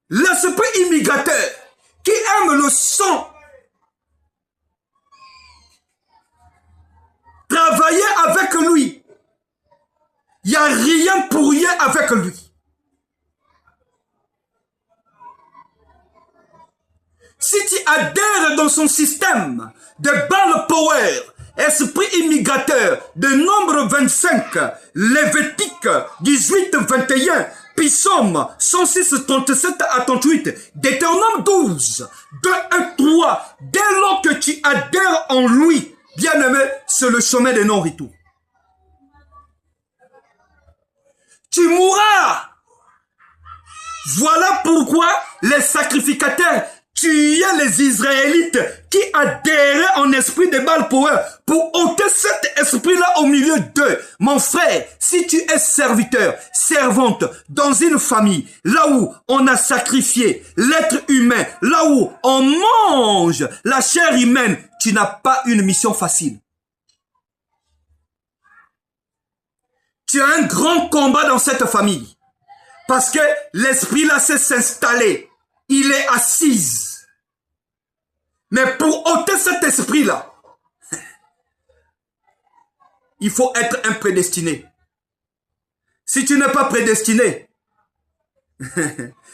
L'esprit immigrateur qui aime le sang. Travailler avec lui. Il n'y a rien pour rien avec lui. Si tu adhères dans son système de Baal Power, esprit immigrateur de Nombre 25, Lévitique 18, 21, Psaume 106, 37 à 38, Deutéronome 12, 2 et 3, dès lors que tu adhères en lui, bien-aimé, c'est le chemin de non-retour. Tu mourras. Voilà pourquoi les sacrificateurs tuaient les Israélites qui adhéraient en esprit de Baal Power pour ôter cet esprit-là au milieu d'eux. Mon frère, si tu es serviteur, servante dans une famille, là où on a sacrifié l'être humain, là où on mange la chair humaine, tu n'as pas une mission facile. Tu as un grand combat dans cette famille. Parce que l'esprit là s'est installé. Il est assis. Mais pour ôter cet esprit là, il faut être un prédestiné. Si tu n'es pas prédestiné,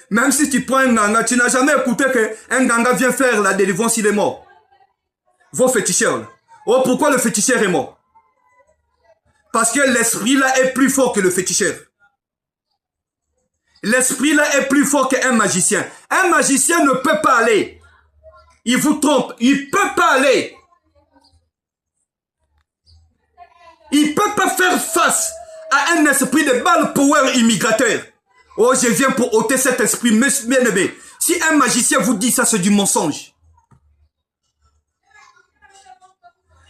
même si tu prends un ganga, tu n'as jamais écouté qu'un ganga vient faire la délivrance, il est mort. Vos féticheurs là. Oh, pourquoi le féticheur est mort? Parce que l'esprit là est plus fort que le féticheur. L'esprit là est plus fort qu'un magicien. Un magicien ne peut pas aller. Il vous trompe. Il ne peut pas aller. Il ne peut pas faire face à un esprit de Baal Power immigrateur. Oh, je viens pour ôter cet esprit, bien aimé. Si un magicien vous dit ça, c'est du mensonge.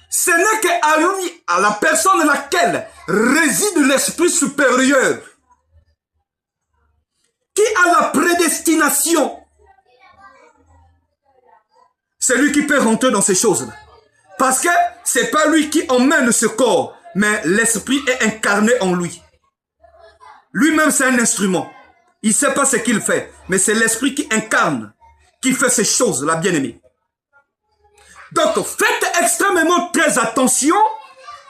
Ce n'est qu'à lui, à la personne à laquelle réside l'esprit supérieur, qui a la prédestination. C'est lui qui peut rentrer dans ces choses-là. Parce que c'est pas lui qui emmène ce corps, mais l'esprit est incarné en lui. Lui-même, c'est un instrument. Il ne sait pas ce qu'il fait, mais c'est l'esprit qui incarne, qui fait ces choses-là, bien-aimé. Donc, faites extrêmement très attention.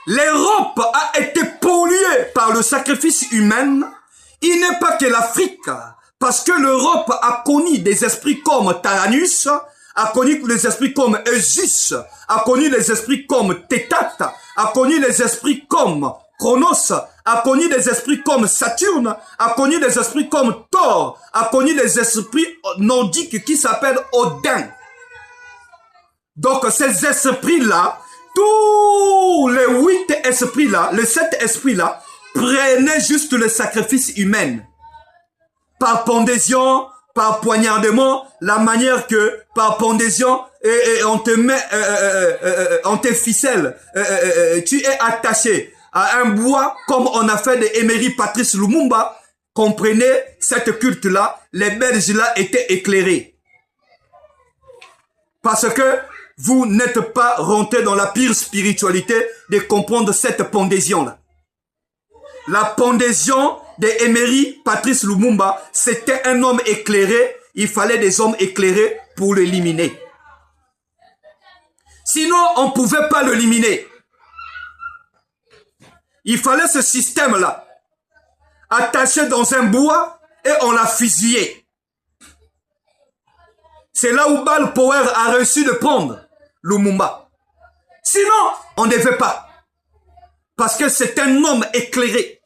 L'Europe a été polluée par le sacrifice humain. Il n'est pas que l'Afrique, parce que l'Europe a connu des esprits comme Taranis, a connu les esprits comme Eusus, a connu les esprits comme Tétat, a connu les esprits comme Chronos, a connu des esprits comme Saturne, a connu des esprits comme Thor, a connu les esprits nordiques qui s'appellent Odin. Donc ces esprits-là, tous les 8 esprits-là, les 7 esprits-là, prenaient juste le sacrifice humain. Par pendaison, par poignardement, la manière que par pendaison, et on te met, on te ficelle, tu es attaché à un bois comme on a fait de Emery Patrice Lumumba. Comprenez cette culte-là, les Belges là étaient éclairés. Parce que vous n'êtes pas rentré dans la pire spiritualité de comprendre cette pendaison-là. La pendaison de Emery Patrice Lumumba, c'était un homme éclairé. Il fallait des hommes éclairés pour l'éliminer. Sinon, on ne pouvait pas l'éliminer. Il fallait ce système-là, attaché dans un bois et on l'a fusillé. C'est là où Baal Power a réussi de prendre Lumumba. Sinon, on ne devait pas. Parce que c'est un homme éclairé.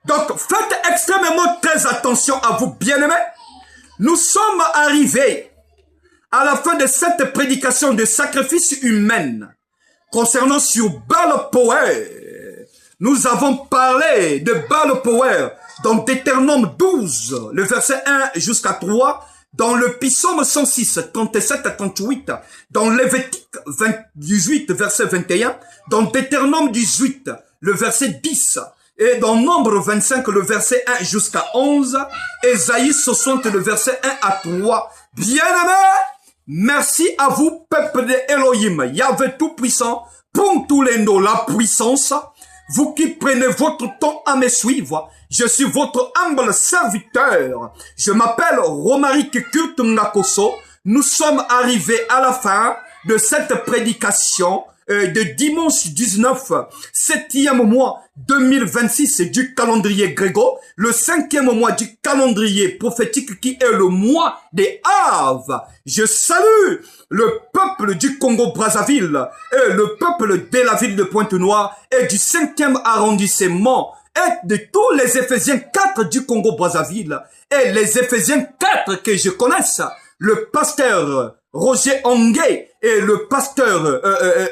Donc, faites extrêmement très attention à vous, bien-aimés. Nous sommes arrivés à la fin de cette prédication de sacrifice humain concernant sur Baal Power. Nous avons parlé de Baal Power dans Deutéronome 12, le verset 1 jusqu'à 3, dans le Psaume 106, 37 à 38, dans Lévitique 18, verset 21, dans Deutéronome 18, le verset 10, et dans Nombre 25, le verset 1 jusqu'à 11, Ésaïe 60, le verset 1 à 3. Bien-aimés, merci à vous, peuple de Elohim, Yahvé Tout-Puissant, pour tous les noms, la puissance, vous qui prenez votre temps à me suivre. Je suis votre humble serviteur. Je m'appelle Romaric Kurt Ngakoso. Nous sommes arrivés à la fin de cette prédication de dimanche 19, 7e mois 2026 du calendrier Grégo, le 5e mois du calendrier prophétique qui est le mois des Av. Je salue le peuple du Congo-Brazzaville et le peuple de la ville de Pointe-Noire et du 5e arrondissement et de tous les Éphésiens 4 du Congo-Brazzaville et les Éphésiens 4 que je connaisse, le pasteur Roger Ongué et le pasteur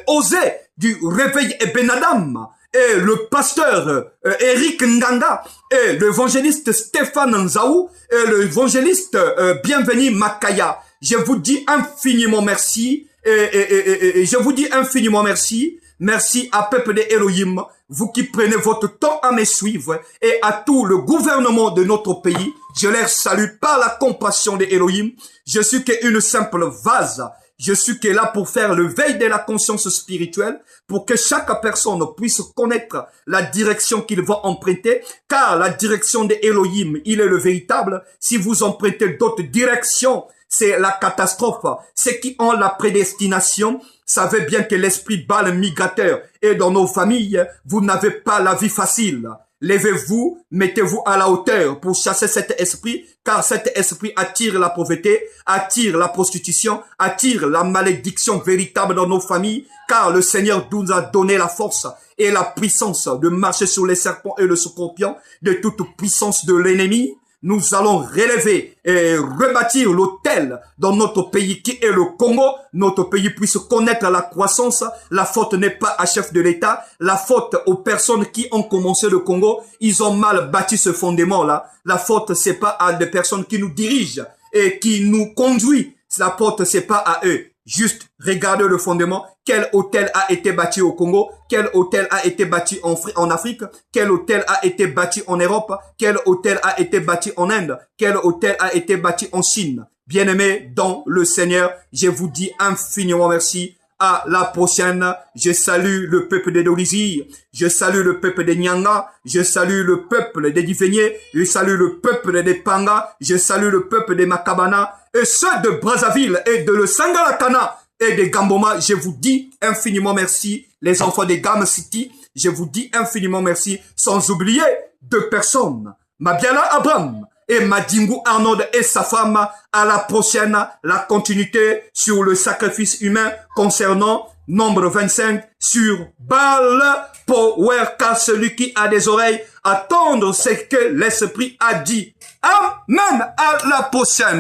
Osé du Réveil et Benadam et le pasteur Eric Nganga et l'évangéliste Stéphane Nzaou et l'évangéliste Bienvenu Makaya. Je vous dis infiniment merci et je vous dis infiniment merci. Merci à peuple de Elohim, vous qui prenez votre temps à me suivre et à tout le gouvernement de notre pays. Je les salue par la compassion de Elohim. Je suis qu'une simple vase. Je suis que là pour faire le veille de la conscience spirituelle, pour que chaque personne puisse connaître la direction qu'il va emprunter, car la direction de Elohim, il est le véritable. Si vous empruntez d'autres directions, c'est la catastrophe. Ceux qui ont la prédestination, savez bien que l'esprit bal migrateur est dans nos familles. Vous n'avez pas la vie facile. Levez-vous, mettez-vous à la hauteur pour chasser cet esprit, car cet esprit attire la pauvreté, attire la prostitution, attire la malédiction véritable dans nos familles, car le Seigneur nous a donné la force et la puissance de marcher sur les serpents et le scorpion, de toute puissance de l'ennemi. Nous allons relever et rebâtir l'autel dans notre pays qui est le Congo. Notre pays puisse connaître la croissance. La faute n'est pas à chef de l'État. La faute aux personnes qui ont commencé le Congo. Ils ont mal bâti ce fondement-là. La faute, c'est pas à des personnes qui nous dirigent et qui nous conduisent. La faute, c'est pas à eux. Juste regardez le fondement. Quel hôtel a été bâti au Congo? Quel hôtel a été bâti en Afrique? Quel hôtel a été bâti en Europe? Quel hôtel a été bâti en Inde? Quel hôtel a été bâti en Chine? Bien-aimés dans le Seigneur, je vous dis infiniment merci. À la prochaine. Je salue le peuple des Dolisie. Je salue le peuple des Nyanga. Je salue le peuple des Difenyé. Je salue le peuple des Panga. Je salue le peuple des Makabana. Et ceux de Brazzaville et de le Sangalakana et de Gamboma. Je vous dis infiniment merci. Les enfants de Gam City. Je vous dis infiniment merci. Sans oublier deux personnes. Mabiala Abraham et Madingu Arnold et sa femme. À la prochaine, la continuité sur le sacrifice humain concernant nombre 25 sur Baal Power, car celui qui a des oreilles, attendre ce que l'Esprit a dit. Amen. À la prochaine.